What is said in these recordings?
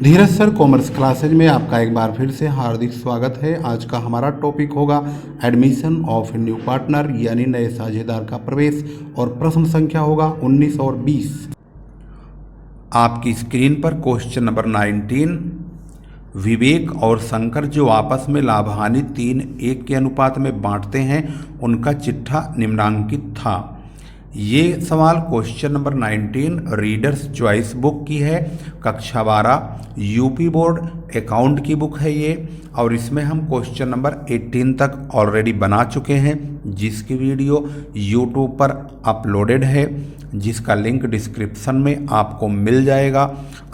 धीरज sir commerce classes में आपका एक बार फिर से हार्दिक स्वागत है। आज का हमारा टॉपिक होगा एडमिशन ऑफ न्यू पार्टनर यानी नए साझेदार का प्रवेश और प्रश्न संख्या होगा 19 और 20। आपकी स्क्रीन पर क्वेश्चन नंबर 19। विवेक और शंकर जो आपस में लाभ हानि 3:1 के अनुपात में बांटते हैं उनका चिट्ठा निम्नांकित था। ये सवाल question number 19 readers choice book की है, कक्षा 12 यूपी बोर्ड अकाउंट की बुक है ये। और इसमें हम क्वेश्चन नंबर 18 तक ऑलरेडी बना चुके हैं, जिसकी वीडियो यूट्यूब पर अपलोडेड है, जिसका लिंक डिस्क्रिप्शन में आपको मिल जाएगा।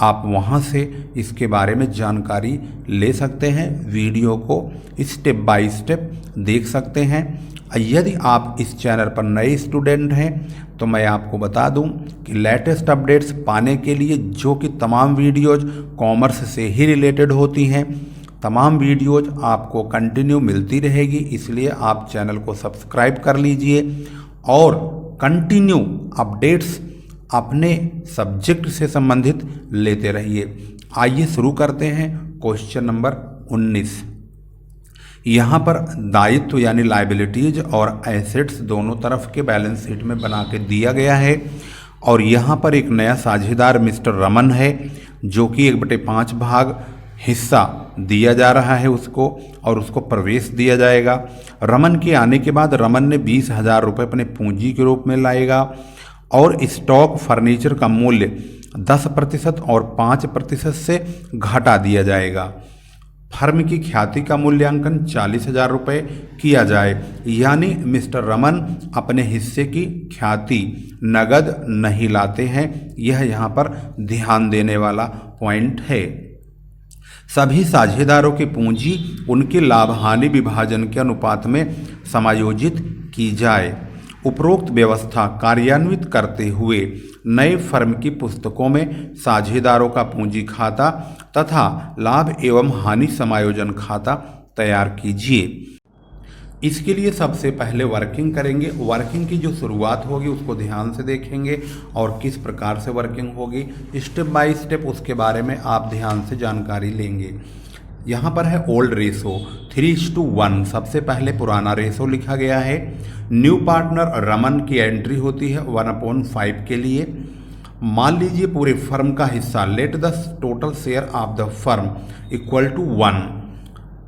आप वहां से इसके बारे में जानकारी ले सकते हैं, वीडियो को स्टेप बाय स्टेप देख सकते हैं। यदि आप इस चैनल पर नए स्टूडेंट हैं तो मैं आपको बता दूं कि लेटेस्ट अपडेट्स पाने के लिए, जो कि तमाम वीडियोज कॉमर्स से ही रिलेटेड होती हैं, तमाम वीडियोज आपको कंटिन्यू मिलती रहेगी। इसलिए आप चैनल को सब्सक्राइब कर लीजिए और कंटिन्यू अपडेट्स अपने सब्जेक्ट से संबंधित लेते रहिए। आइए शुरू करते हैं क्वेश्चन नंबर 19। यहाँ पर दायित्व यानी लाइबिलिटीज और एसेट्स दोनों तरफ के बैलेंस शीट में बना के दिया गया है। और यहाँ पर एक नया साझेदार मिस्टर रमन है, जो कि 1/5 भाग हिस्सा दिया जा रहा है उसको, और उसको प्रवेश दिया जाएगा। रमन के आने के बाद रमन ने 20,000 रुपये अपने पूंजी के रूप में लाएगा और स्टॉक फर्नीचर का मूल्य 10% और 5% से घटा दिया जाएगा। फर्म की ख्याति का मूल्यांकन 40,000 रुपये किया जाए, यानी मिस्टर रमन अपने हिस्से की ख्याति नगद नहीं लाते हैं। यह यहाँ पर ध्यान देने वाला पॉइंट है। सभी साझेदारों की पूंजी उनके लाभ हानि विभाजन के अनुपात में समायोजित की जाए। उपरोक्त व्यवस्था कार्यान्वित करते हुए नए फर्म की पुस्तकों में साझेदारों का पूंजी खाता तथा लाभ एवं हानि समायोजन खाता तैयार कीजिए। इसके लिए सबसे पहले वर्किंग करेंगे। वर्किंग की जो शुरुआत होगी उसको ध्यान से देखेंगे और किस प्रकार से वर्किंग होगी, स्टेप बाय स्टेप उसके बारे में आप ध्यान से जानकारी लेंगे। यहाँ पर है ओल्ड रेशो 3:1। सबसे पहले पुराना रेशो लिखा गया है। न्यू पार्टनर रमन की एंट्री होती है 1/5 के लिए। मान लीजिए पूरे फर्म का हिस्सा, let the total share of the firm equal to 1।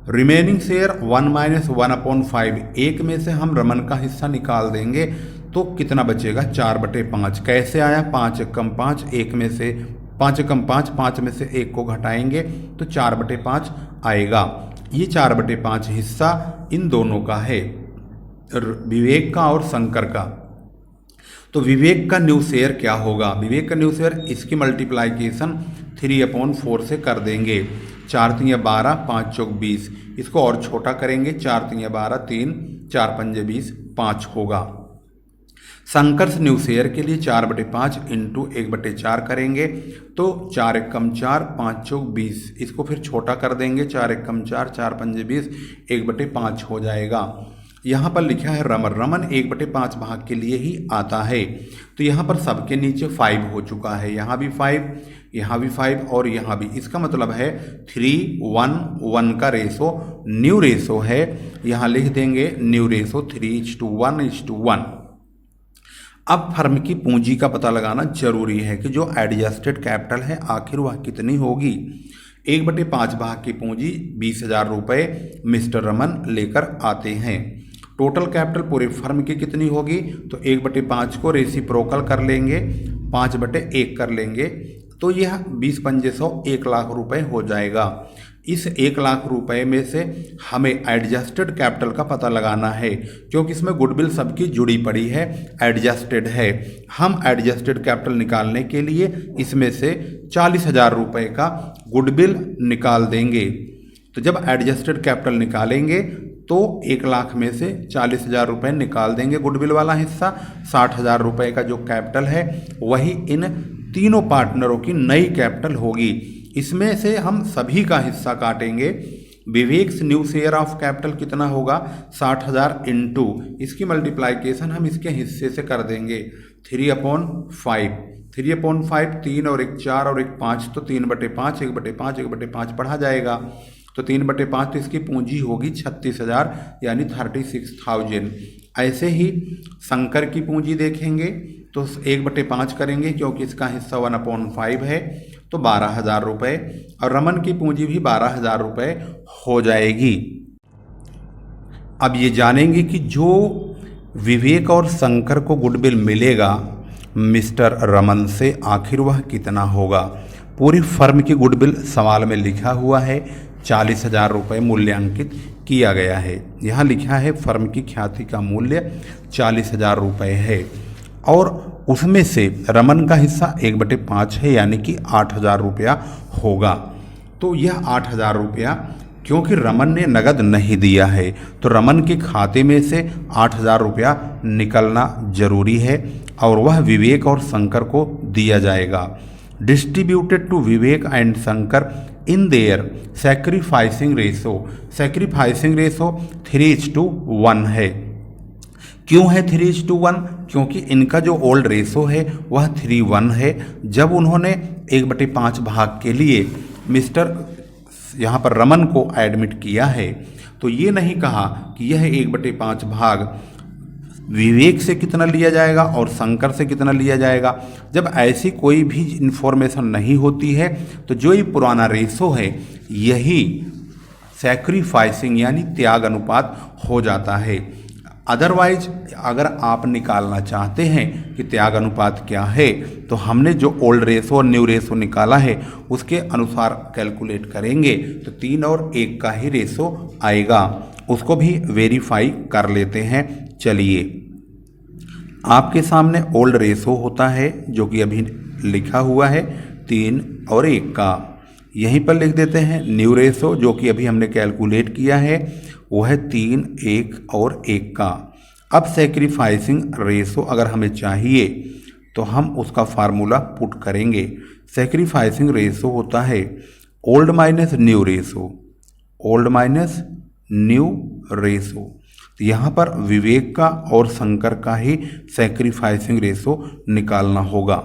Remaining share 1 - 1/5। एक में से हम रमन का हिस्सा निकाल देंगे तो कितना बचेगा, 4/5। कैसे आया, 5 × 5, 1 में से 5 × 5, 5 में से 1 को घटाएंगे तो 4/5 आएगा। ये 4/5 हिस्सा इन दोनों का है, विवेक का और शंकर का। तो विवेक का न्यू शेयर क्या होगा, विवेक का न्यू शेयर इसकी मल्टीप्लाइकेशन 3/4 से कर देंगे। 4 × 3 = 12, 5 × 20। इसको और छोटा करेंगे, 4 × 3 = 12, 3, 4 × 5 = 20, 5 होगा। शंकर न्यू शेयर के लिए 4/5 × 1/4 करेंगे तो 4 × 1 = 4, 5 × 20। इसको फिर छोटा कर देंगे, 4 × 1 = 4, 4 × 5 = 20, 1/5 हो जाएगा। यहाँ पर लिखा है रमन, रमन 1/5 भाग के लिए ही आता है। तो यहाँ पर सबके नीचे 5 हो चुका है, यहाँ भी 5, यहाँ भी 5 और यहाँ भी। इसका मतलब है 3:1 का रेशो न्यू रेशो है। यहाँ लिख देंगे न्यू रेशो 3:1:1। अब फर्म की पूंजी का पता लगाना जरूरी है कि जो एडजस्टेड कैपिटल है आखिर वह कितनी होगी। 1/5 भाग की पूंजी 20,000 रुपये मिस्टर रमन लेकर आते हैं। टोटल कैपिटल पूरे फर्म की कितनी होगी, तो 1/5 को रेसिप्रोकल कर लेंगे, 5/1 कर लेंगे तो यह 20 × 5 = 100, 1 लाख रुपए हो जाएगा। इस 1 लाख रुपए में से हमें एडजस्टेड कैपिटल का पता लगाना है, क्योंकि इसमें गुडविल सबकी जुड़ी पड़ी है, एडजस्टेड है। हम एडजस्टेड कैपिटल निकालने के लिए इसमें से 40,000 रुपये का गुडविल निकाल देंगे। तो जब एडजस्टेड कैपिटल निकालेंगे तो 1 लाख में से 40,000 रुपये निकाल देंगे गुडविल वाला हिस्सा। 60,000 रुपये का जो कैपिटल है वही इन तीनों पार्टनरों की नई कैपिटल होगी। इसमें से हम सभी का हिस्सा काटेंगे। विवेक न्यू शेयर ऑफ कैपिटल कितना होगा, 60,000 इंटू इसकी मल्टीप्लाइकेशन हम इसके हिस्से से कर देंगे 3/5। 3/5, 3 और 1 4 और 1 5, तो 3/5, 1/5, 1/5 पढ़ा जाएगा। तो 3/5 तो इसकी पूंजी होगी 36,000 यानी 36,000। ऐसे ही शंकर की पूंजी देखेंगे तो 1/5 करेंगे क्योंकि इसका हिस्सा 1/5 है, तो 12,000 रुपये, और रमन की पूंजी भी 12,000 रुपये हो जाएगी। अब ये जानेंगे कि जो विवेक और शंकर को गुडविल मिलेगा मिस्टर रमन से, आखिर वह कितना होगा। पूरी फर्म की गुडविल सवाल में लिखा हुआ है, 40,000 रुपये मूल्यांकित किया गया है। यहाँ लिखा है फर्म की ख्याति का मूल्य 40,000 रुपये है, और उसमें से रमन का हिस्सा 1/5 है यानी कि 8,000 रुपया होगा। तो यह 8,000 रुपया क्योंकि रमन ने नगद नहीं दिया है, तो रमन के खाते में से 8,000 रुपया निकलना जरूरी है, और वह विवेक और शंकर को दिया जाएगा। Distributed to Vivek and Shankar in their sacrificing ratio. Sacrificing ratio 3:1 है। क्यों है 3:1? क्योंकि इनका जो ओल्ड रेशो है वह 3:1 है। जब उन्होंने 1/5 भाग के लिए मिस्टर यहाँ पर रमन को एडमिट किया है, तो ये नहीं कहा कि यह 1/5 भाग विवेक से कितना लिया जाएगा और शंकर से कितना लिया जाएगा। जब ऐसी कोई भी इंफॉर्मेशन नहीं होती है तो जो ये पुराना रेशो है यही सैक्रिफाइसिंग यानी त्याग अनुपात हो जाता है। अदरवाइज अगर आप निकालना चाहते हैं कि त्याग अनुपात क्या है, तो हमने जो ओल्ड रेशो और न्यू रेशो निकाला है उसके अनुसार कैलकुलेट करेंगे तो 3 और 1 का ही रेशो आएगा। उसको भी वेरीफाई कर लेते हैं। चलिए, आपके सामने ओल्ड रेशो होता है जो कि अभी लिखा हुआ है 3 और 1 का। यहीं पर लिख देते हैं न्यू रेशो जो कि अभी हमने कैलकुलेट किया है, वो है 3, 1 और 1 का। अब सैक्रिफाइसिंग रेशो अगर हमें चाहिए तो हम उसका फार्मूला पुट करेंगे। सैक्रिफाइसिंग रेशो होता है old minus new ratio, old minus new ratio. तो यहाँ पर विवेक का और शंकर का ही सैक्रिफाइसिंग रेशो निकालना होगा।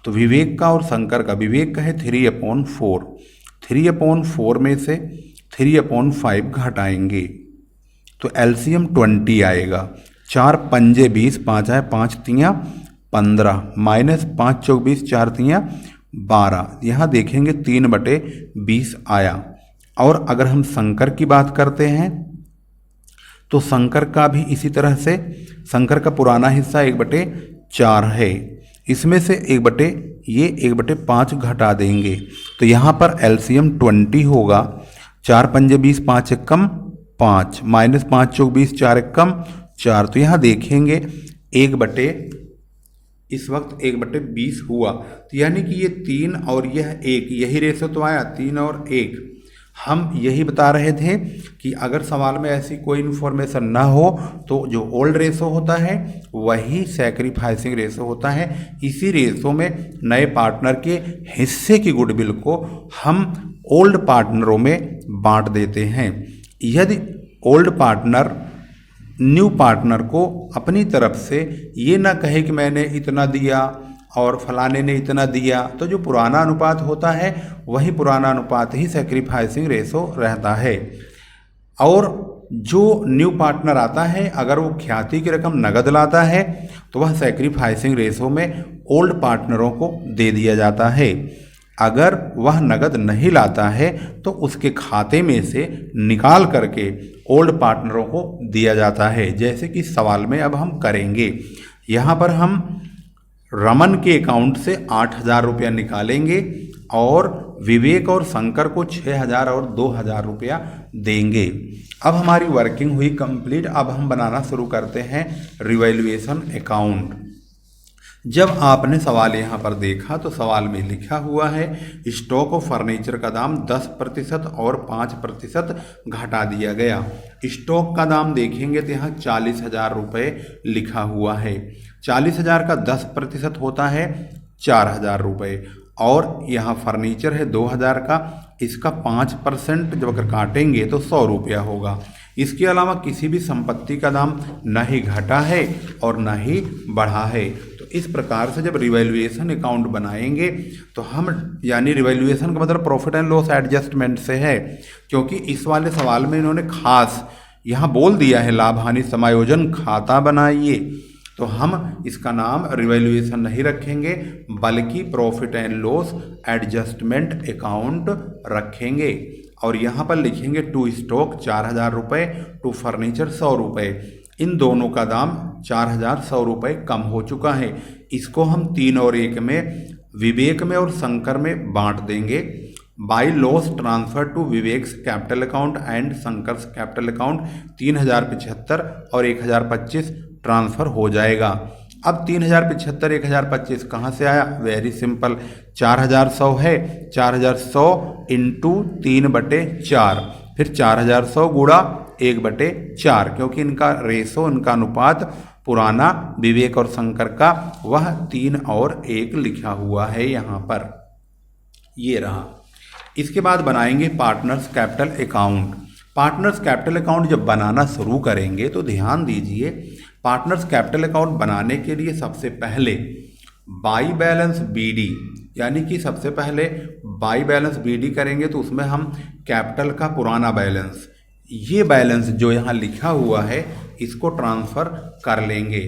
तो विवेक का और शंकर का, विवेक का है 3/4, 3/4 में से 3/5 घटाएंगे तो एलसीएम 20 आएगा। 4 पंजे 20, 5 आए 5 तियाँ 15, माइनस 5 चौक 20, 4 तियाँ 12। यहाँ देखेंगे 3/20 आया। और अगर हम शंकर की बात करते हैं तो शंकर का भी इसी तरह से, शंकर का पुराना हिस्सा 1/4 है, इसमें से 1/5 घटा देंगे तो यहाँ पर एलसीएम 20 होगा। 4 पंजे 20, 5 एकम 5, माइनस 5 चौक 20, 4 एकम 4। तो यहाँ देखेंगे इस वक्त 1/20 हुआ, तो यानी कि ये 3 और यह 1 यही रेशो तो आया, 3 और 1। हम यही बता रहे थे कि अगर सवाल में ऐसी कोई इन्फॉर्मेशन ना हो तो जो ओल्ड रेशो होता है वही सैक्रिफाइसिंग रेशो होता है। इसी रेशो में नए पार्टनर के हिस्से की गुडविल को हम ओल्ड पार्टनरों में बांट देते हैं। यदि ओल्ड पार्टनर न्यू पार्टनर को अपनी तरफ से ये ना कहे कि मैंने इतना दिया और फलाने ने इतना दिया, तो जो पुराना अनुपात होता है वही पुराना अनुपात ही सैक्रिफाइसिंग रेशो रहता है। और जो न्यू पार्टनर आता है अगर वो ख्याति की रकम नगद लाता है तो वह सैक्रिफाइसिंग रेशो में ओल्ड पार्टनरों को दे दिया जाता है। अगर वह नगद नहीं लाता है तो उसके खाते में से निकाल करके ओल्ड पार्टनरों को दिया जाता है, जैसे कि सवाल में अब हम करेंगे। यहाँ पर हम रमन के अकाउंट से 8,000 रुपया निकालेंगे और विवेक और शंकर को 6,000 और 2,000 रुपया देंगे। अब हमारी वर्किंग हुई कंप्लीट। अब हम बनाना शुरू करते हैं रिवैल्यूएशन अकाउंट। जब आपने सवाल यहाँ पर देखा तो सवाल में लिखा हुआ है स्टॉक ऑफ फर्नीचर का दाम 10% और 5% घटा दिया गया। स्टॉक का दाम देखेंगे तो यहाँ 40,000 रुपये लिखा हुआ है। 40,000 का 10% होता है 4,000 रुपये, और यहाँ फर्नीचर है 2,000 का, इसका 5% जब अगर काटेंगे तो 100 रुपया होगा। इसके अलावा किसी भी संपत्ति का दाम न ही घटा है और न ही बढ़ा है। तो इस प्रकार से जब रिवैल्यूएशन अकाउंट बनाएंगे तो हम, यानी रिवैल्यूएशन का मतलब प्रॉफिट एंड लॉस एडजस्टमेंट से है, क्योंकि इस वाले सवाल में इन्होंने खास यहाँ बोल दिया है लाभ हानि समायोजन खाता बनाइए, तो हम इसका नाम रिवैल्यूएशन नहीं रखेंगे बल्कि profit and loss adjustment account रखेंगे। और यहाँ पर लिखेंगे टू स्टॉक 4000 रुपये, टू फर्नीचर 100 रुपये। इन दोनों का दाम 4100 रुपये कम हो चुका है। इसको हम 3 और 1 में, विवेक में और शंकर में बांट देंगे। By loss transfer to Vivek's capital account and Shankar's capital account 3075 और 1025 ट्रांसफ़र हो जाएगा। अब 3075 1025 कहाँ से आया? वेरी सिंपल, 4100 है, 4100 इंटू 3/4, फिर 4100 गुणा 1/4, क्योंकि इनका रेशो, इनका अनुपात पुराना विवेक और शंकर का वह 3 और 1 लिखा हुआ है यहाँ पर, ये रहा। इसके बाद बनाएंगे partners capital account. Partners capital account जब बनाना शुरू करेंगे तो ध्यान दीजिए, पार्टनर्स कैपिटल अकाउंट बनाने के लिए सबसे पहले बाई बैलेंस बीडी, यानी कि सबसे पहले बाई बैलेंस बीडी करेंगे तो उसमें हम कैपिटल का पुराना बैलेंस, ये बैलेंस जो यहाँ लिखा हुआ है इसको ट्रांसफ़र कर लेंगे।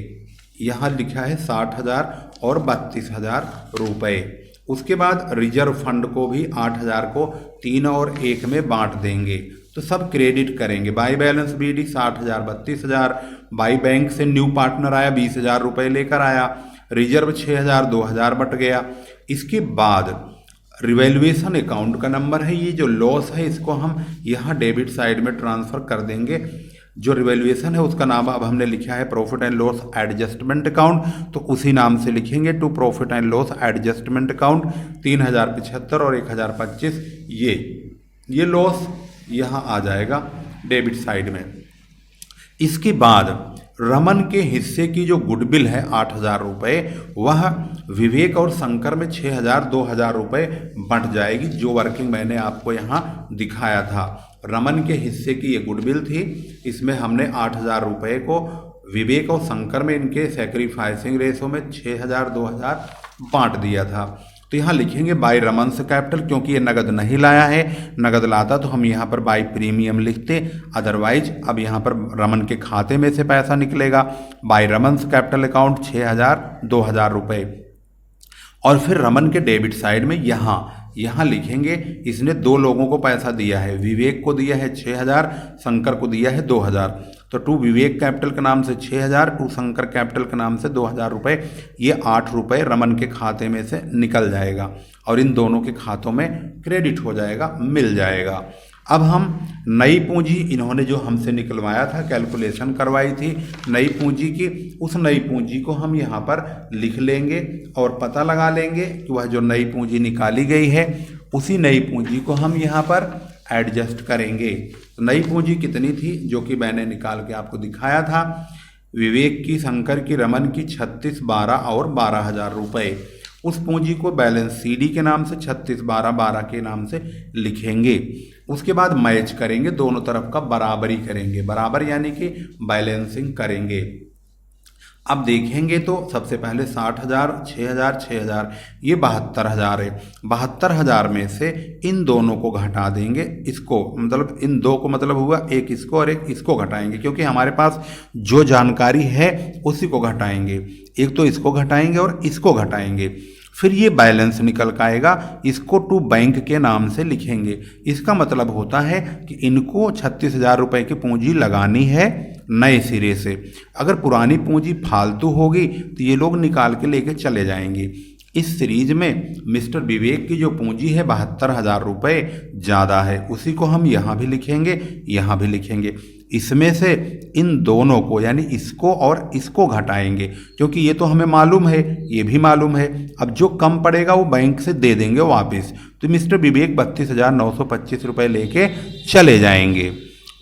यहाँ लिखा है 60,000 और 32,000 रुपये। उसके बाद रिजर्व फंड को भी 8,000 को 3 और 1 में बांट देंगे, तो सब क्रेडिट करेंगे। By balance BD 60,000 32,000, by bank से न्यू पार्टनर आया 20,000 रुपये लेकर आया, रिजर्व 6,000 2,000 बट गया। इसके बाद रिवैल्यूएशन अकाउंट का नंबर है, ये जो लॉस है इसको हम यहाँ डेबिट साइड में ट्रांसफ़र कर देंगे। जो रिवैल्यूएशन है उसका नाम अब हमने लिखा है profit and loss adjustment account, तो उसी नाम से लिखेंगे to profit and loss adjustment account 3075 और 1025, ये लॉस यहाँ आ जाएगा डेबिट साइड में। इसके बाद रमन के हिस्से की जो गुडविल है 8,000 रुपये, वह विवेक और शंकर में 6,000 2,000 रुपये बंट जाएगी, जो वर्किंग मैंने आपको यहाँ दिखाया था। रमन के हिस्से की ये गुडविल थी, इसमें हमने 8,000 रुपये को विवेक और शंकर में इनके सैक्रिफाइसिंग रेशो में 6,000 2,000 बांट दिया था। तो यहाँ लिखेंगे बाई रमन्स कैपिटल, क्योंकि ये नगद नहीं लाया है, नगद लाता तो हम यहाँ पर बाई प्रीमियम लिखते, अदरवाइज अब यहाँ पर रमन के खाते में से पैसा निकलेगा। बाई रमन्स कैपिटल अकाउंट 6,000 2,000 रुपये। और फिर रमन के डेबिट साइड में यहाँ लिखेंगे, इसने 2 लोगों को पैसा दिया है, विवेक को दिया है 6,000, शंकर को दिया है 2,000, तो टू विवेक कैपिटल के नाम से 6,000, टू शंकर कैपिटल के नाम से 2,000 रुपये, ये 8 रुपये रमन के खाते में से निकल जाएगा और इन दोनों के खातों में क्रेडिट हो जाएगा, मिल जाएगा। अब हम नई पूंजी, इन्होंने जो हमसे निकलवाया था, कैलकुलेशन करवाई थी नई पूंजी की, उस नई पूंजी को हम यहाँ पर लिख लेंगे और पता लगा लेंगे कि वह जो नई पूंजी निकाली गई है उसी नई पूंजी को हम यहाँ पर एडजस्ट करेंगे। तो नई पूंजी कितनी थी, जो कि मैंने निकाल के आपको दिखाया था, विवेक की, शंकर की, रमन की 36 12 और 12,000 रुपये। उस पूंजी को बैलेंस सीडी के नाम से 36 12 12 के नाम से लिखेंगे। उसके बाद मैच करेंगे, दोनों तरफ का बराबरी करेंगे, बराबर यानी कि बैलेंसिंग करेंगे। अब देखेंगे तो सबसे पहले 60,000 6,000 6,000, ये 72,000 है। 72,000 में से इन दोनों को घटा देंगे, इसको मतलब इन दो को मतलब हुआ एक इसको और एक इसको घटाएंगे, क्योंकि हमारे पास जो जानकारी है उसी को घटाएंगे। एक तो इसको घटाएंगे और इसको घटाएंगे, फिर ये बैलेंस निकल के आएगा, इसको टू बैंक के नाम से लिखेंगे। इसका मतलब होता है कि इनको 36,000 रुपये की पूंजी लगानी है नए सिरे से। अगर पुरानी पूंजी फालतू होगी तो ये लोग निकाल के लेके चले जाएंगे। इस सीरीज में मिस्टर विवेक की जो पूंजी है 72,000 रुपये ज़्यादा है, उसी को हम यहाँ भी लिखेंगे, यहाँ भी लिखेंगे। इसमें से इन दोनों को यानी इसको और इसको घटाएंगे, क्योंकि ये तो हमें मालूम है, ये भी मालूम है। अब जो कम पड़ेगा वो बैंक से दे देंगे वापस, तो मिस्टर विवेक 32,925 रुपये लेके चले जाएंगे।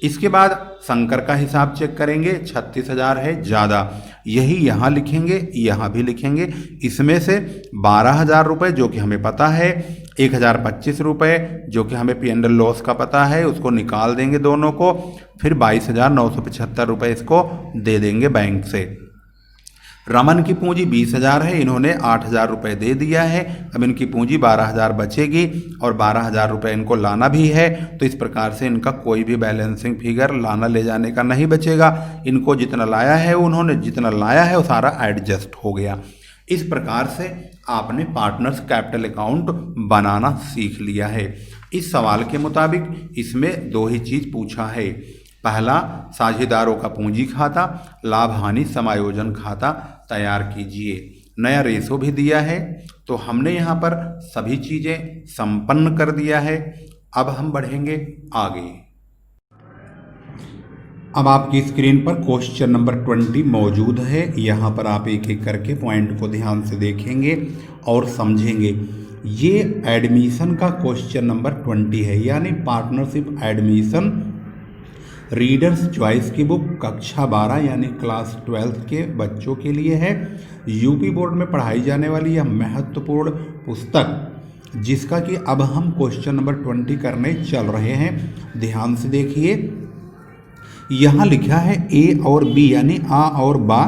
इसके बाद शंकर का हिसाब चेक करेंगे, 36,000 है ज़्यादा, यही यहाँ लिखेंगे, यहाँ भी लिखेंगे। इसमें से 12,000 रुपये जो कि हमें पता है, 1,025 रुपये जो कि हमें P&L लॉस का पता है, उसको निकाल देंगे दोनों को। फिर 22,975 रुपये इसको दे देंगे बैंक से। रमन की पूंजी 20,000 है, इन्होंने 8,000 रुपये दे दिया है। अब इनकी पूंजी 12,000 बचेगी और 12,000 रुपये इनको लाना भी है। तो इस प्रकार से इनका कोई भी बैलेंसिंग फिगर लाना ले जाने का नहीं बचेगा। इनको जितना लाया है, उन्होंने जितना लाया है वो सारा एडजस्ट हो गया। इस प्रकार से आपने पार्टनर्स कैपिटल अकाउंट बनाना सीख लिया है। इस सवाल के मुताबिक इसमें दो ही चीज़ पूछा है। पहला, साझेदारों का पूंजी खाता, लाभ हानि समायोजन खाता तैयार कीजिए। नया रेशो भी दिया है, तो हमने यहाँ पर सभी चीज़ें संपन्न कर दिया है। अब हम बढ़ेंगे आगे। अब आपकी स्क्रीन पर क्वेश्चन नंबर 20 मौजूद है। यहाँ पर आप एक एक करके पॉइंट को ध्यान से देखेंगे और समझेंगे। ये एडमिशन का क्वेश्चन नंबर 20 है, यानी पार्टनरशिप एडमिशन रीडर्स चॉइस की बुक कक्षा 12 यानी क्लास 12 के बच्चों के लिए है। यूपी बोर्ड में पढ़ाई जाने वाली यह महत्वपूर्ण पुस्तक, जिसका कि अब हम क्वेश्चन नंबर 20 करने चल रहे हैं। ध्यान से देखिए, यहाँ लिखा है ए और बी यानी आ और बा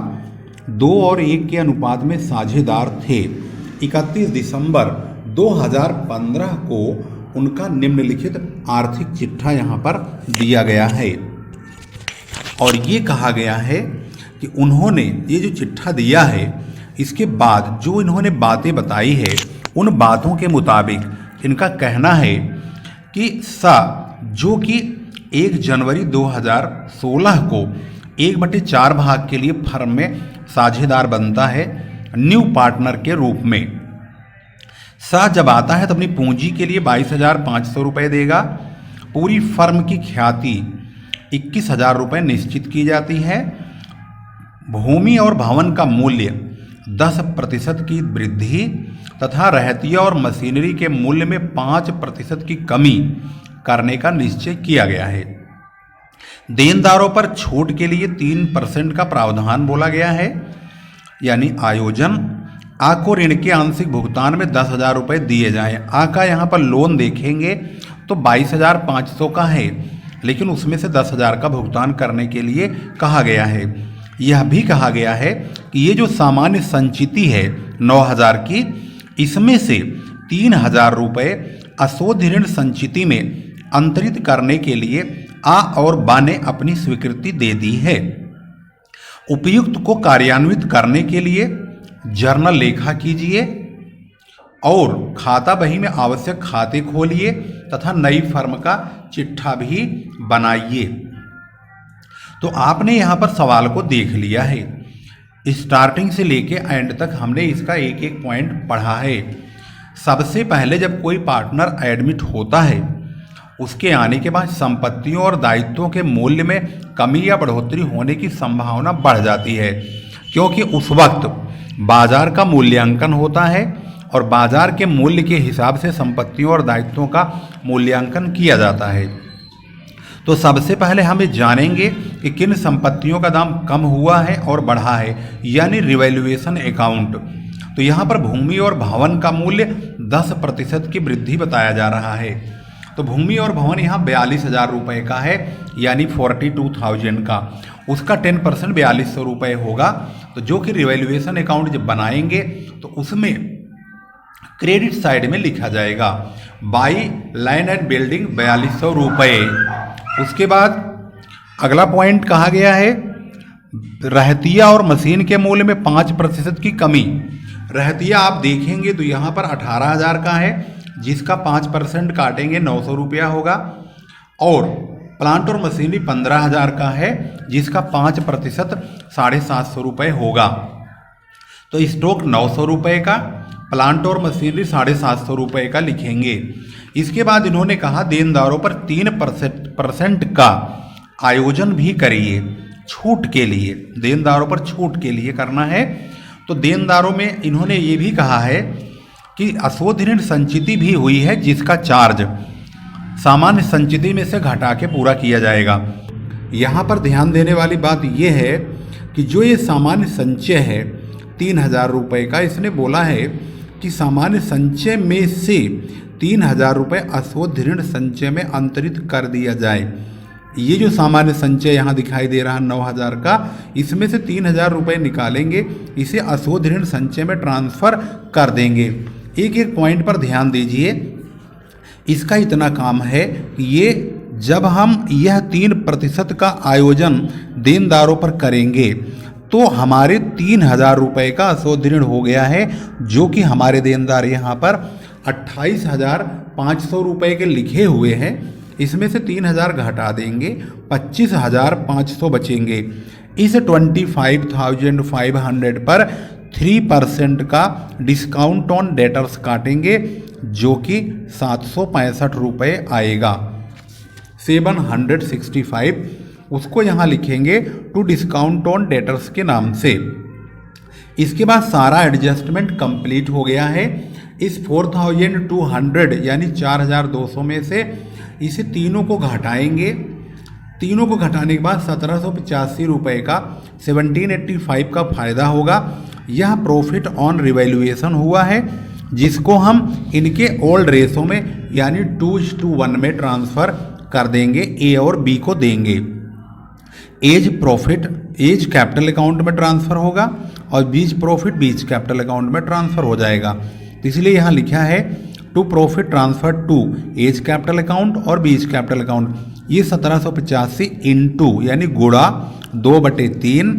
2 और 1 के अनुपात में साझेदार थे। 31 दिसंबर 2015 को उनका निम्नलिखित आर्थिक चिट्ठा यहाँ पर दिया गया है और ये कहा गया है कि उन्होंने ये जो चिट्ठा दिया है, इसके बाद जो इन्होंने बातें बताई है, उन बातों के मुताबिक इनका कहना है कि जो कि 1 जनवरी 2016 को 1/4 भाग के लिए फर्म में साझेदार बनता है न्यू पार्टनर के रूप में। जब आता है तो अपनी पूंजी के लिए 22,500 रुपये देगा। पूरी फर्म की ख्याति 21,000 रुपये निश्चित की जाती है। भूमि और भवन का मूल्य 10% की वृद्धि तथा रहतिया और मशीनरी के मूल्य में 5% की कमी करने का निश्चय किया गया है। देनदारों पर छूट के लिए 3% का प्रावधान बोला गया है, यानी आयोजन। आ को ऋण के आंशिक भुगतान में 10,000 रुपये दिए जाएं। आ का यहाँ पर लोन देखेंगे तो 22,500 का है, लेकिन उसमें से 10,000 का भुगतान करने के लिए कहा गया है। यह भी कहा गया है कि ये जो सामान्य संचिति है 9,000 की, इसमें से 3,000 रुपये अशोध ऋण संचिति में अंतरित करने के लिए आ और बा ने अपनी स्वीकृति दे दी है। उपयुक्त को कार्यान्वित करने के लिए जर्नल लेखा कीजिए और खाता बही में आवश्यक खाते खोलिए तथा नई फर्म का चिट्ठा भी बनाइए। तो आपने यहाँ पर सवाल को देख लिया है। स्टार्टिंग से लेके एंड तक हमने इसका एक एक पॉइंट पढ़ा है। सबसे पहले जब कोई पार्टनर एडमिट होता है, उसके आने के बाद संपत्तियों और दायित्वों के मूल्य में कमी या बढ़ोतरी होने की संभावना बढ़ जाती है, क्योंकि उस वक्त बाजार का मूल्यांकन होता है और बाजार के मूल्य के हिसाब से संपत्तियों और दायित्वों का मूल्यांकन किया जाता है। तो सबसे पहले हम ये जानेंगे कि किन संपत्तियों का दाम कम हुआ है और बढ़ा है, यानी रिवैल्यूएशन अकाउंट। तो यहाँ पर भूमि और भवन का मूल्य 10% की वृद्धि बताया जा रहा है। तो भूमि और भवन यहाँ 42,000 रुपये का है, यानी 42,000 का। उसका 10% 4,200 रुपये होगा। तो जो कि रिवैल्यूएशन अकाउंट जब बनाएंगे तो उसमें क्रेडिट साइड में लिखा जाएगा बाई लैंड एंड बिल्डिंग 4,200 रुपये। उसके बाद अगला पॉइंट कहा गया है रहतिया और मशीन के मूल्य में 5% की कमी। रहतिया आप देखेंगे तो यहाँ पर 18,000 का है, जिसका 5% काटेंगे 900 रुपया होगा। और प्लांट और मशीनरी 15,000 का है, जिसका 5% 750 रुपये होगा। तो स्टॉक 900 रुपये का, प्लांट और मशीनरी 750 रुपये का लिखेंगे। इसके बाद इन्होंने कहा देनदारों पर 3% का आयोजन भी करिए छूट के लिए। देनदारों पर छूट के लिए करना है। तो देनदारों में इन्होंने ये भी कहा है कि अशोध ऋण संचिति भी हुई है, जिसका चार्ज सामान्य संचिति में से घटा के पूरा किया जाएगा। यहाँ पर ध्यान देने वाली बात यह है कि जो ये सामान्य संचय है 3,000 रुपये का, इसने बोला है कि सामान्य संचय में से 3,000 रुपये अशोध ऋण संचय में अंतरित कर दिया जाए। ये जो सामान्य संचय यहाँ दिखाई दे रहा है 9,000 का, इसमें से 3,000 रुपये निकालेंगे, इसे अशोध ऋण संचय में ट्रांसफ़र कर देंगे। एक एक पॉइंट पर ध्यान दीजिए। इसका इतना काम है कि ये जब हम यह 3% का आयोजन देनदारों पर करेंगे तो हमारे 3,000 रुपये का अशोध ऋण हो गया है, जो कि हमारे देनदार यहाँ पर 28,500 रुपये के लिखे हुए हैं। इसमें से 3,000 घटा देंगे, 25,500 बचेंगे। इस 25,500 पर 3% का डिस्काउंट ऑन डेटर्स काटेंगे, जो कि 765 रुपये आएगा। 765 उसको यहाँ लिखेंगे टू डिस्काउंट ऑन डेटर्स के नाम से। इसके बाद सारा एडजस्टमेंट कंप्लीट हो गया है। इस 4,200 यानी 4,200 में से इसे तीनों को घटाएंगे। तीनों को घटाने के बाद 1,785 रुपये का 1,785 का फायदा होगा। यह प्रॉफिट ऑन रिवैल्यूएशन हुआ है, जिसको हम इनके ओल्ड रेशो में यानी 2:1 में ट्रांसफ़र कर देंगे, ए और बी को देंगे। A's profit A's capital account में ट्रांसफ़र होगा और बीज प्रॉफिट बीज कैपिटल अकाउंट में ट्रांसफ़र हो जाएगा। तो इसलिए यहाँ लिखा है to profit transfer to A's capital account और बीज कैपिटल अकाउंट। ये 1,785 इंटू यानी गुणा 2/3,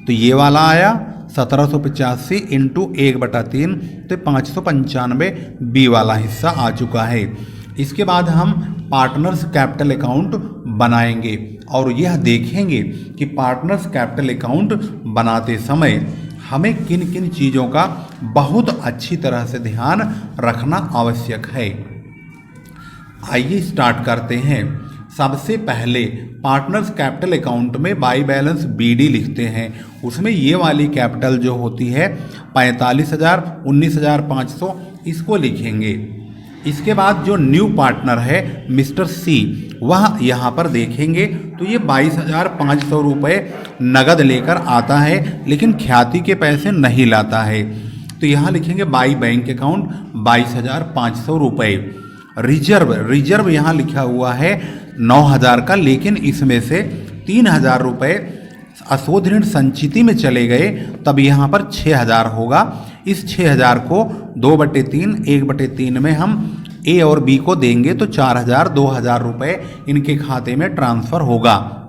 तो ये वाला आया 1,785 इंटू 1/3, तो 595 बी वाला हिस्सा आ चुका है। इसके बाद हम पार्टनर्स कैपिटल अकाउंट बनाएंगे और यह देखेंगे कि पार्टनर्स कैपिटल अकाउंट बनाते समय हमें किन किन चीज़ों का बहुत अच्छी तरह से ध्यान रखना आवश्यक है। आइए स्टार्ट करते हैं। सबसे पहले पार्टनर्स कैपिटल अकाउंट में बाई बैलेंस बीडी लिखते हैं। उसमें ये वाली कैपिटल जो होती है 45,000, 19,500 इसको लिखेंगे। इसके बाद जो न्यू पार्टनर है मिस्टर सी, वह यहाँ पर देखेंगे तो ये 22,500 रुपये नगद लेकर आता है, लेकिन ख्याति के पैसे नहीं लाता है। तो यहाँ लिखेंगे बाई बैंक अकाउंट 22,500 रुपये। रिजर्व यहाँ लिखा हुआ है 9,000 का, लेकिन इसमें से 3,000 रुपये अशोध ऋण संचिति में चले गए, तब यहाँ पर 6,000 होगा। इस 6,000 को 2/3 1/3 में हम ए और बी को देंगे, तो 4,000 2,000 रुपये इनके खाते में ट्रांसफ़र होगा।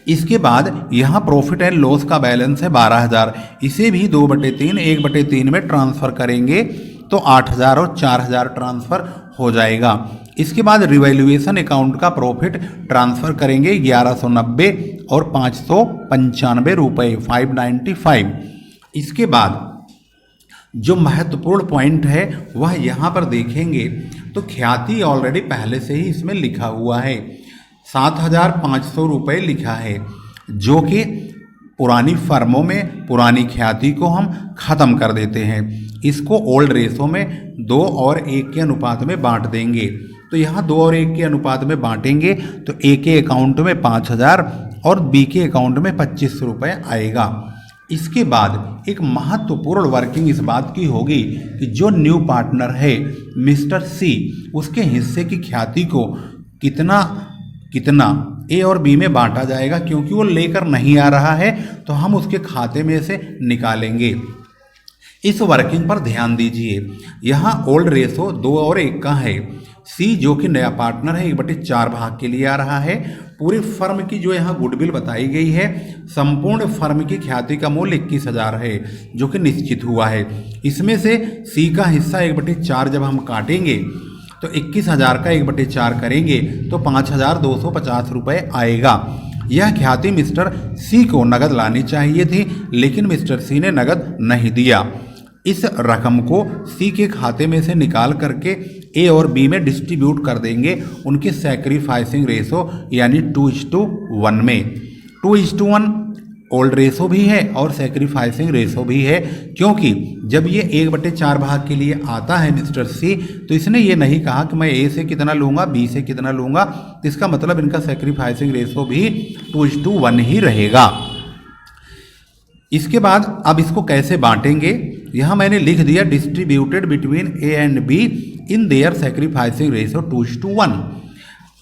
इसके बाद यहाँ प्रॉफिट एंड लॉस का बैलेंस है 12,000, इसे भी 2/3 1/3 में ट्रांसफ़र करेंगे तो 8,000 और 4,000 ट्रांसफ़र हो जाएगा। इसके बाद रिवैल्यूएशन अकाउंट का प्रॉफिट ट्रांसफ़र करेंगे 1190 और 595 रुपये 595। इसके बाद जो महत्वपूर्ण पॉइंट है वह यहाँ पर देखेंगे तो ख्याति ऑलरेडी पहले से ही इसमें लिखा हुआ है, 7,500 रुपये लिखा है, जो कि पुरानी फर्मों में पुरानी ख्याति को हम ख़त्म कर देते हैं। इसको ओल्ड रेशो में 2 और 1 के अनुपात में बांट देंगे। तो यहाँ 2 और 1 के अनुपात में बांटेंगे तो ए के अकाउंट में 5,000 और बी के अकाउंट में 25 रुपये आएगा। इसके बाद एक महत्वपूर्ण वर्किंग इस बात की होगी कि जो न्यू पार्टनर है मिस्टर सी, उसके हिस्से की ख्याति को कितना ए और बी में बांटा जाएगा, क्योंकि वो लेकर नहीं आ रहा है तो हम उसके खाते में से निकालेंगे। इस वर्किंग पर ध्यान दीजिए। यहाँ ओल्ड रेशो 2 और 1 का है। सी जो कि नया पार्टनर है 1/4 भाग के लिए आ रहा है। पूरी फर्म की जो यहाँ गुडविल बताई गई है, संपूर्ण फर्म की ख्याति का मूल्य 21,000 है, जो कि निश्चित हुआ है। इसमें से सी का हिस्सा 1/4 जब हम काटेंगे तो 21,000 का 1/4 करेंगे तो 5,250 रुपये आएगा। यह ख्याति मिस्टर सी को नगद लानी चाहिए थी, लेकिन मिस्टर सी ने नगद नहीं दिया। इस रकम को सी के खाते में से निकाल करके ए और बी में डिस्ट्रीब्यूट कर देंगे उनके सैक्रिफाइसिंग रेशो यानी 2:1 में। 2:1 ओल्ड रेशो भी है और सैक्रिफाइसिंग रेशो भी है, क्योंकि जब ये 1/4 भाग के लिए आता है मिस्टर सी, तो इसने ये नहीं कहा कि मैं ए से कितना लूँगा बी से कितना लूँगा, तो इसका मतलब इनका सैक्रिफाइसिंग रेशो भी 2:1 ही रहेगा। इसके बाद अब इसको कैसे बांटेंगे, यहाँ मैंने लिख दिया distributed between A and be in their sacrificing ratio 2:1।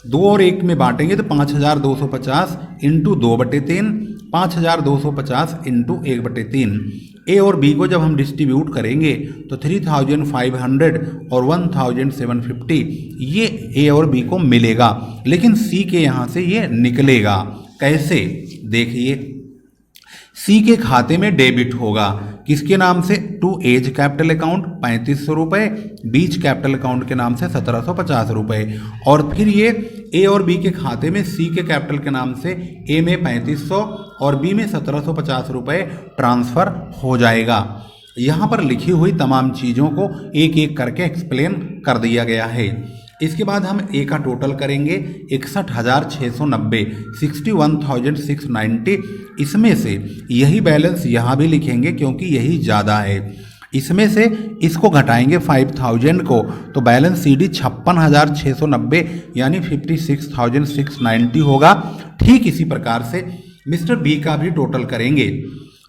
2 और 1 में बांटेंगे तो 5250 इंटू 2/3, 5250 इंटू 1/3। ए और बी को जब हम डिस्ट्रीब्यूट करेंगे तो 3500 और 1750 ये ए और बी को मिलेगा, लेकिन सी के यहाँ से ये निकलेगा। कैसे? देखिए, सी के खाते में डेबिट होगा, किसके नाम से? टू एज कैपिटल अकाउंट 3500 रुपये, बीच कैपिटल अकाउंट के नाम से 1750 रुपये, और फिर ये ए और बी के खाते में सी के कैपिटल के नाम से ए में 3500 और बी में 1750 रुपये ट्रांसफ़र हो जाएगा। यहाँ पर लिखी हुई तमाम चीज़ों को एक एक करके एक्सप्लेन कर दिया गया है। इसके बाद हम ए का टोटल करेंगे 61,690, 61,690। इसमें से यही बैलेंस यहाँ भी लिखेंगे क्योंकि यही ज़्यादा है। इसमें से इसको घटाएंगे 5,000 को, तो बैलेंस सीडी 56,690 यानी 56,690 होगा। ठीक इसी प्रकार से मिस्टर बी का भी टोटल करेंगे,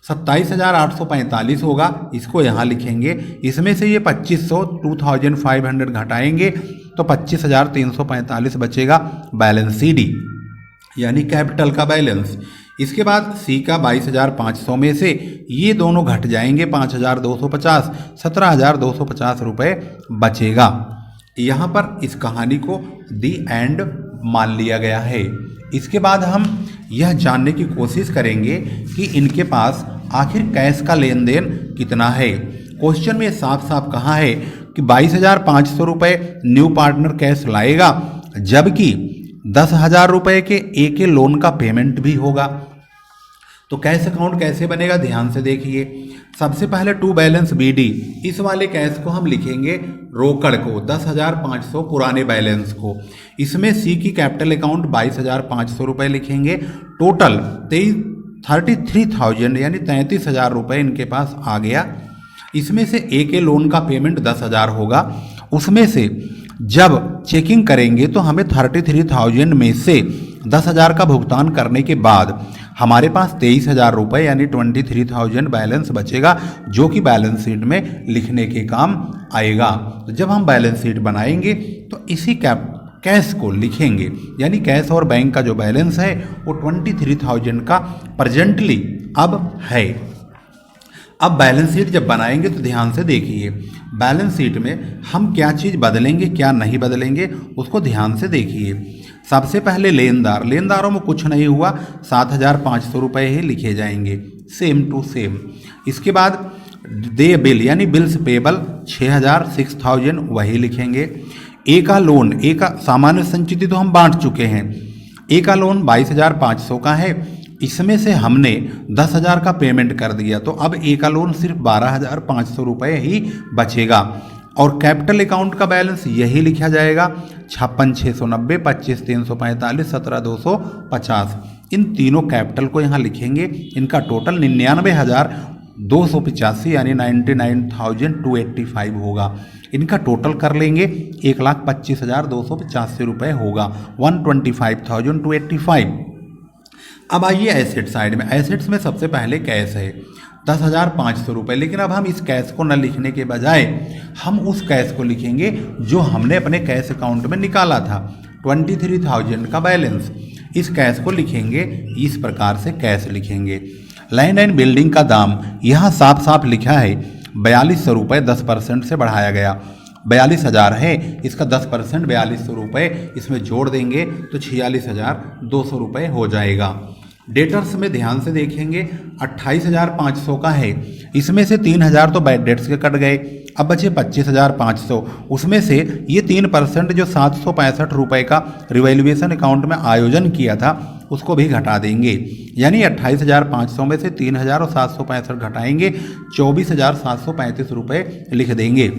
27,845 होगा, इसको यहाँ लिखेंगे। इसमें से ये 2500 2500 घटाएंगे तो 25,345 बचेगा बैलेंस सीडी यानी कैपिटल का बैलेंस। इसके बाद सी का 22,500 में से ये दोनों घट जाएंगे, 5,250, 17,250 रुपये बचेगा। यहाँ पर इस कहानी को दी एंड मान लिया गया है। इसके बाद हम यह जानने की कोशिश करेंगे कि इनके पास आखिर कैश का लेन देन कितना है। क्वेश्चन में साफ साफ कहा है कि 22,500 रुपये न्यू पार्टनर कैश लाएगा, जबकि 10,000 रुपये के ए के लोन का पेमेंट भी होगा। तो कैश अकाउंट कैसे बनेगा, ध्यान से देखिए। सबसे पहले टू बैलेंस बीडी, इस वाले कैश को हम लिखेंगे रोकड़ को, 10,500 पुराने बैलेंस को। इसमें सी की कैपिटल अकाउंट 22,500 रुपये लिखेंगे। टोटल 33,000 यानी 33,000 रुपये इनके पास आ गया। इसमें से ए के लोन का पेमेंट 10,000 होगा। उसमें से जब चेकिंग करेंगे तो हमें 33,000 में से 10,000 का भुगतान करने के बाद हमारे पास 23,000 रुपये यानी 23,000 बैलेंस बचेगा, जो कि बैलेंस शीट में लिखने के काम आएगा। तो जब हम बैलेंस शीट बनाएंगे तो इसी कैश को लिखेंगे, यानी कैश और बैंक का जो बैलेंस है वो 23,000 का प्रेजेंटली अब है। अब बैलेंस शीट जब बनाएंगे तो ध्यान से देखिए, बैलेंस शीट में हम क्या चीज़ बदलेंगे क्या नहीं बदलेंगे उसको ध्यान से देखिए। सबसे पहले लेनदार, लेनदारों में कुछ नहीं हुआ, 7,500 रुपये ही लिखे जाएंगे, सेम टू सेम। इसके बाद दे बिल यानी बिल्स पेबल 6,000 वही लिखेंगे। ए का लोन, ए का सामान्य संचिति तो हम बांट चुके हैं। ए का लोन 22,500 का है, इसमें से हमने 10,000 का पेमेंट कर दिया, तो अब ए का लोन सिर्फ 12,500 रुपये ही बचेगा। और कैपिटल अकाउंट का बैलेंस यही लिखा जाएगा, 56,690, 25,345, 17,250। इन तीनों कैपिटल को यहाँ लिखेंगे। इनका टोटल 99,285 यानी 99,285 होगा। इनका टोटल कर लेंगे, 1,25,285 रुपये होगा, 125,285। अब आइए एसेट साइड में। एसेट्स में सबसे पहले कैश है 10,500 रुपये, लेकिन अब हम इस कैश को न लिखने के बजाय हम उस कैश को लिखेंगे जो हमने अपने कैश अकाउंट में निकाला था, 23,000 का बैलेंस। इस कैश को लिखेंगे, इस प्रकार से कैश लिखेंगे। लैंड एंड बिल्डिंग का दाम यहाँ साफ साफ लिखा है 4,200 रुपये 10% से बढ़ाया गया। 42,000 है, इसका 10% 4,200 रुपये इसमें जोड़ देंगे तो 46,200 रुपये हो जाएगा। डेटर्स में ध्यान से देखेंगे, 28,500 का है, इसमें से 3,000 तो बैड डेट्स के कट गए, अब बचे 25,500। उसमें से ये 3% जो 765 रुपये का रिवैल्यूएशन अकाउंट में आयोजन किया था उसको भी घटा देंगे, यानी 28,500 में से 3,000 और 765 घटाएंगे, 24,735 रुपये लिख देंगे।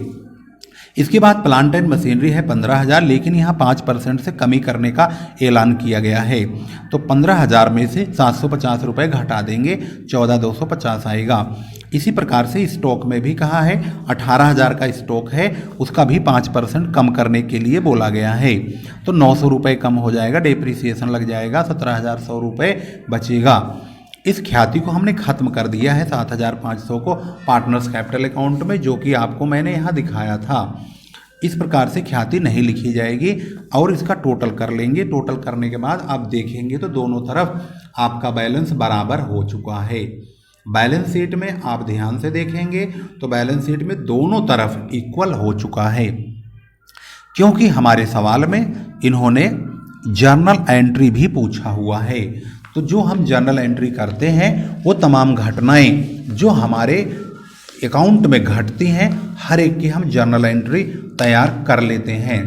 इसके बाद प्लांट एंड मशीनरी है 15,000, लेकिन यहाँ 5% से कमी करने का ऐलान किया गया है, तो 15,000 में से 750 रुपये घटा देंगे, 14,250 आएगा। इसी प्रकार से स्टॉक में भी कहा है 18,000 का स्टॉक है, उसका भी 5% कम करने के लिए बोला गया है, तो 900 रुपये कम हो जाएगा, डेप्रिसिएशन लग जाएगा, 17,100 रुपये बचेगा। इस ख्याति को हमने ख़त्म कर दिया है 7,500 को पार्टनर्स कैपिटल अकाउंट में, जो कि आपको मैंने यहाँ दिखाया था। इस प्रकार से ख्याति नहीं लिखी जाएगी और इसका टोटल कर लेंगे। टोटल करने के बाद आप देखेंगे तो दोनों तरफ आपका बैलेंस बराबर हो चुका है। बैलेंस शीट में आप ध्यान से देखेंगे तो बैलेंस शीट में दोनों तरफ इक्वल हो चुका है, क्योंकि हमारे सवाल में इन्होंने जर्नल एंट्री भी पूछा हुआ है। तो जो हम जर्नल एंट्री करते हैं वो तमाम घटनाएं जो हमारे अकाउंट में घटती हैं हर एक की हम जर्नल एंट्री तैयार कर लेते हैं।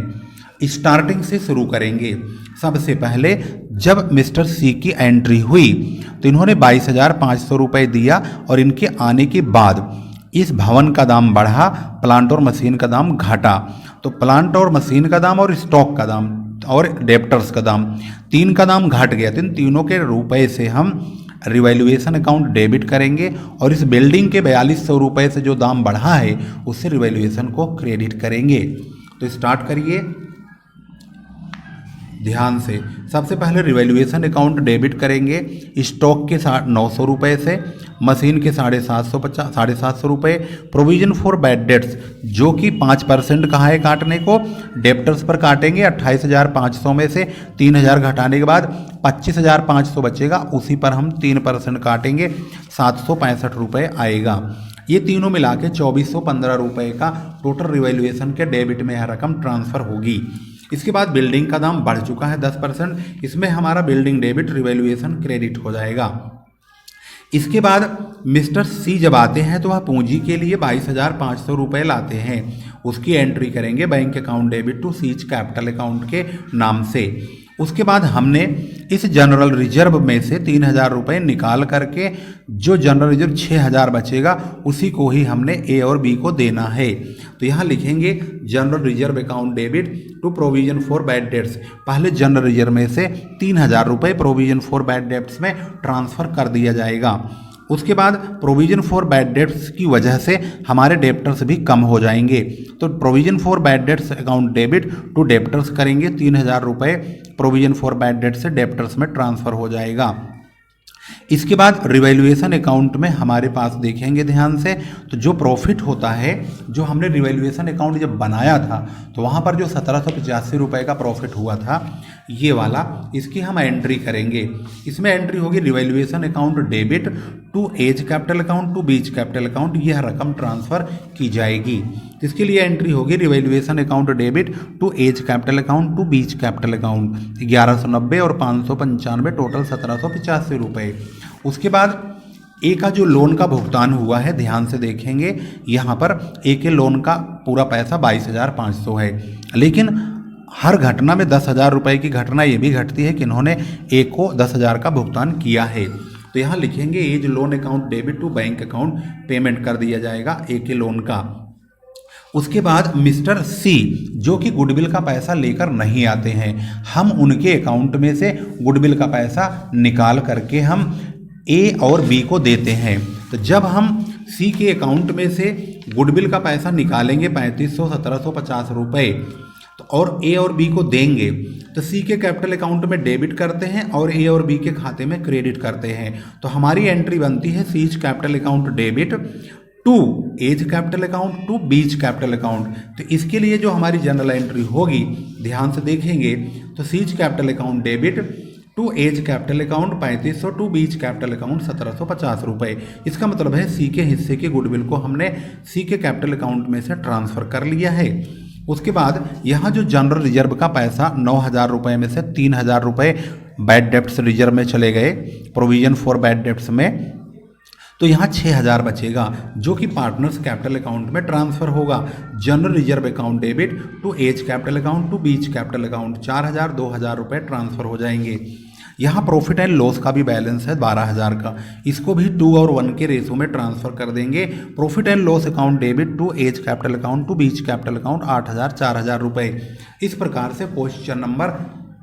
स्टार्टिंग से शुरू करेंगे। सबसे पहले जब मिस्टर सी की एंट्री हुई तो इन्होंने 22,500 रुपये दिया और इनके आने के बाद इस भवन का दाम बढ़ा, प्लांट और मशीन का दाम घटा। तो प्लांट और मशीन का दाम और स्टॉक का दाम और डेप्टर्स का दाम, तीन का दाम घट गया। तो इन तीनों के रुपए से हम रिवैल्यूएशन अकाउंट डेबिट करेंगे और इस बिल्डिंग के 4200 रुपये से जो दाम बढ़ा है उससे रिवैल्यूएशन को क्रेडिट करेंगे। तो स्टार्ट करिए ध्यान से। सबसे पहले रिवैल्यूएशन अकाउंट डेबिट करेंगे स्टॉक के 900 रुपये से, मशीन के 750 रुपये, प्रोविजन फॉर बैड डेट्स जो कि 5% कहा है काटने को, डेप्टर्स पर काटेंगे 28,500 में से 3,000 घटाने के बाद 25,500 बचेगा, उसी पर हम 3% काटेंगे, 765 रुपये आएगा। ये तीनों मिला के 2,415 रुपये का टोटल रिवैल्यूएशन के डेबिट में यह रकम ट्रांसफ़र होगी। इसके बाद बिल्डिंग का दाम बढ़ चुका है 10%, इसमें हमारा बिल्डिंग डेबिट रिवैल्यूएशन क्रेडिट हो जाएगा। इसके बाद मिस्टर सी जब आते हैं तो वह पूंजी के लिए 22,500 रुपये लाते हैं, उसकी एंट्री करेंगे bank account debit to C's capital account के नाम से। उसके बाद हमने इस जनरल रिजर्व में से 3,000 रुपये निकाल करके जो जनरल रिजर्व 6,000 बचेगा उसी को ही हमने ए और बी को देना है। तो यहाँ लिखेंगे general reserve account debit to provision for bad debts. पहले जनरल रिजर्व में से 3,000 रुपये प्रोविजन फॉर बैड डेट्स में ट्रांसफ़र कर दिया जाएगा। उसके बाद प्रोविजन फॉर बैड डेट्स की वजह से हमारे डेप्टर्स भी कम हो जाएंगे। तो provision for bad debts account debit to debtors करेंगे, 3,000 रुपये प्रोविजन फॉर बैड डेट्स से डेप्टर्स में ट्रांसफ़र हो जाएगा। इसके बाद रिवैल्यूएशन अकाउंट में हमारे पास देखेंगे ध्यान से तो जो प्रॉफिट होता है, जो हमने रिवैल्यूएशन अकाउंट जब बनाया था तो वहाँ पर जो 1,785 रुपये का प्रॉफिट हुआ था ये वाला, इसकी हम एंट्री करेंगे। इसमें एंट्री होगी revaluation account debit to A's capital account to B's capital account, यह रकम ट्रांसफ़र की जाएगी। इसके लिए एंट्री होगी revaluation account debit to A's capital account to B's capital account, 1,190 और 595 टोटल 1,785 रुपये। उसके बाद ए का जो लोन का भुगतान हुआ है ध्यान से देखेंगे, यहाँ पर ए के लोन का पूरा पैसा 22,500 है, लेकिन हर घटना में 10,000 रुपये की घटना ये भी घटती है कि इन्होंने ए को 10,000 का भुगतान किया है। तो यहाँ लिखेंगे A's loan account debit to bank account, payment कर दिया जाएगा ए के लोन का। उसके बाद मिस्टर सी जो कि गुडविल का पैसा लेकर नहीं आते हैं, हम उनके अकाउंट में से गुडविल का पैसा निकाल करके हम ए और बी को देते हैं। तो जब हम सी के अकाउंट में से गुडविल का पैसा निकालेंगे 3,500 1,750 रुपये तो और ए और बी को देंगे तो सी के कैपिटल अकाउंट में डेबिट करते हैं और ए और बी के खाते में क्रेडिट करते हैं। तो हमारी एंट्री बनती है C's capital account debit to A's capital account to B's capital account. तो इसके लिए जो हमारी जनरल एंट्री होगी ध्यान से देखेंगे तो C's capital account debit to A's capital account 3,500 to B's capital account 1,750 रुपये। इसका मतलब है सी के हिस्से के गुडविल को हमने सी के कैपिटल अकाउंट में से ट्रांसफ़र कर लिया है। उसके बाद यहाँ जो जनरल रिजर्व का पैसा 9,000 रुपये में से 3,000 रुपये बैड डेप्ट्स रिजर्व में चले गए प्रोविजन फॉर बैड डेप्ट्स में, तो यहाँ 6,000 बचेगा जो कि पार्टनर्स कैपिटल अकाउंट में ट्रांसफ़र होगा। General reserve account debit to A's capital account to B's capital account 4,000 2,000 रुपये ट्रांसफ़र हो जाएंगे। यहाँ प्रॉफिट एंड लॉस का भी बैलेंस है 12,000 का, इसको भी 2 और 1 के रेशो में ट्रांसफ़र कर देंगे। Profit and loss account debit to A's capital account to B's capital account 8,000 4,000 रुपये। इस प्रकार से क्वेश्चन नंबर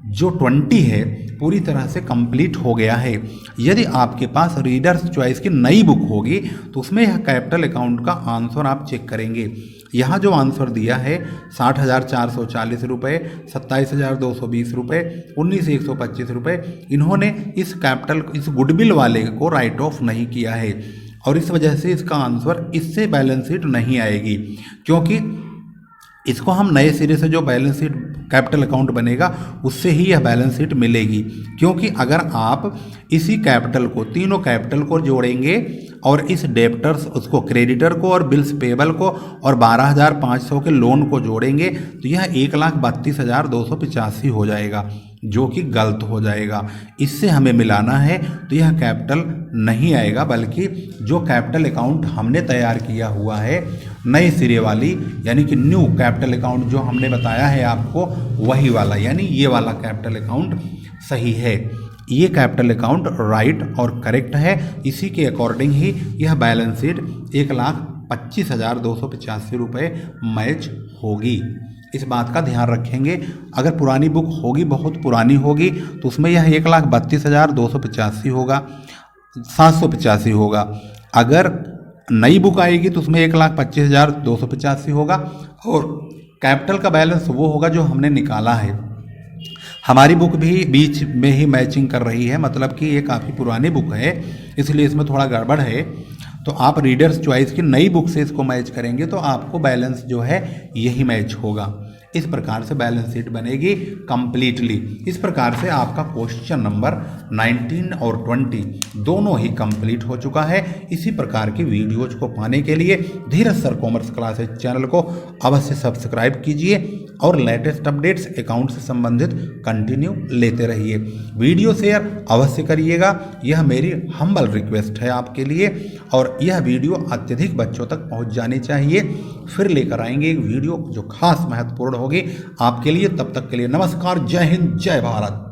जो 20 है पूरी तरह से कंप्लीट हो गया है। यदि आपके पास रीडर्स चॉइस की नई बुक होगी तो उसमें यह कैपिटल अकाउंट का आंसर आप चेक करेंगे। यहाँ जो आंसर दिया है 60,440 रुपये, 27,220 रुपये, 19,125 रुपये, इन्होंने इस गुडविल वाले को राइट ऑफ नहीं किया है और इस वजह से इसका आंसर इससे बैलेंस शीट नहीं आएगी, क्योंकि इसको हम नए सिरे से जो बैलेंस शीट कैपिटल अकाउंट बनेगा उससे ही यह बैलेंस शीट मिलेगी, क्योंकि अगर आप इसी कैपिटल को, तीनों कैपिटल को जोड़ेंगे और इस डेप्टर्स उसको, क्रेडिटर को और बिल्स पेबल को और 12,500 के लोन को जोड़ेंगे तो यह 1,32,285 हो जाएगा, जो कि गलत हो जाएगा। इससे हमें मिलाना है तो यह कैपिटल नहीं आएगा, बल्कि जो कैपिटल अकाउंट हमने तैयार किया हुआ है नए सिरे वाली, यानी कि न्यू कैपिटल अकाउंट जो हमने बताया है आपको, वही वाला, यानी ये वाला कैपिटल अकाउंट सही है। ये कैपिटल अकाउंट राइट और करेक्ट है। इसी के अकॉर्डिंग ही यह बैलेंस शीट 1,25,285 रुपये मैच होगी। इस बात का ध्यान रखेंगे। अगर पुरानी बुक होगी, बहुत पुरानी होगी, तो उसमें यह 1,32,285 होगा, 785 होगा। अगर नई बुक आएगी तो उसमें 1,25,285 होगा और कैपिटल का बैलेंस वो होगा जो हमने निकाला है। हमारी बुक भी बीच में ही मैचिंग कर रही है, मतलब कि ये काफ़ी पुरानी बुक है, इसलिए इसमें थोड़ा गड़बड़ है। तो आप रीडर्स चॉइस की नई बुक से इसको मैच करेंगे तो आपको बैलेंस जो है यही मैच होगा। इस प्रकार से बैलेंस शीट बनेगी कंप्लीटली। इस प्रकार से आपका क्वेश्चन नंबर 19 और 20 दोनों ही कंप्लीट हो चुका है। इसी प्रकार की वीडियोज को पाने के लिए धीरज सर कॉमर्स क्लासेज चैनल को अवश्य सब्सक्राइब कीजिए और लेटेस्ट अपडेट्स अकाउंट से संबंधित कंटिन्यू लेते रहिए। वीडियो शेयर अवश्य करिएगा, यह मेरी हम्बल रिक्वेस्ट है आपके लिए, और यह वीडियो अत्यधिक बच्चों तक पहुंच जानी चाहिए। फिर लेकर आएंगे एक वीडियो जो खास महत्वपूर्ण होगी आपके लिए। तब तक के लिए नमस्कार, जय हिंद, जय भारत।